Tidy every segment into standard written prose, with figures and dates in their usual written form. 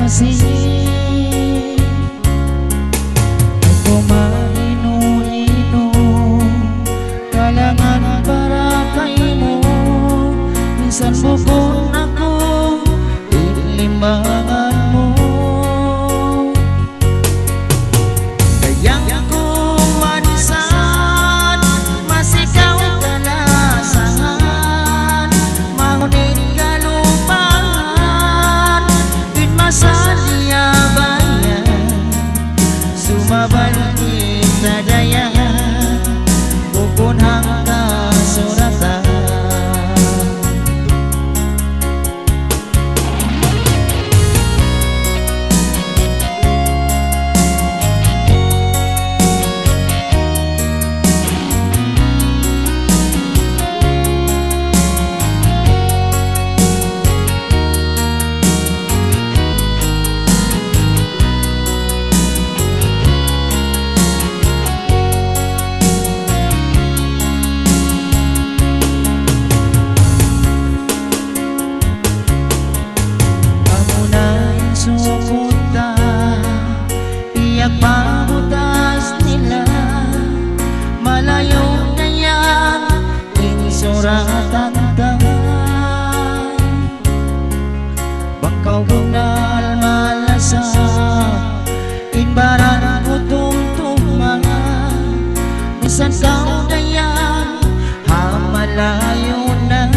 kasih ako maino-ino kalangan para kay mo. Minsan bukod ako ilimangan mo. Kayang ko manisan masikaw kalasahan mangunit kalupahan din masalia bayan sumabal kita daya pupunhang kasuratan. Sukuta iyak pamutas nila malayo na yan insuratan tangan bakaw bunal malasa inbaran utong tumangan minsan kau na yan hamalayo na.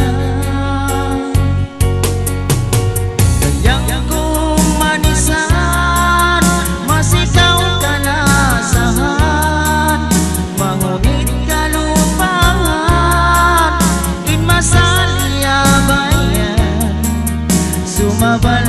Sumabal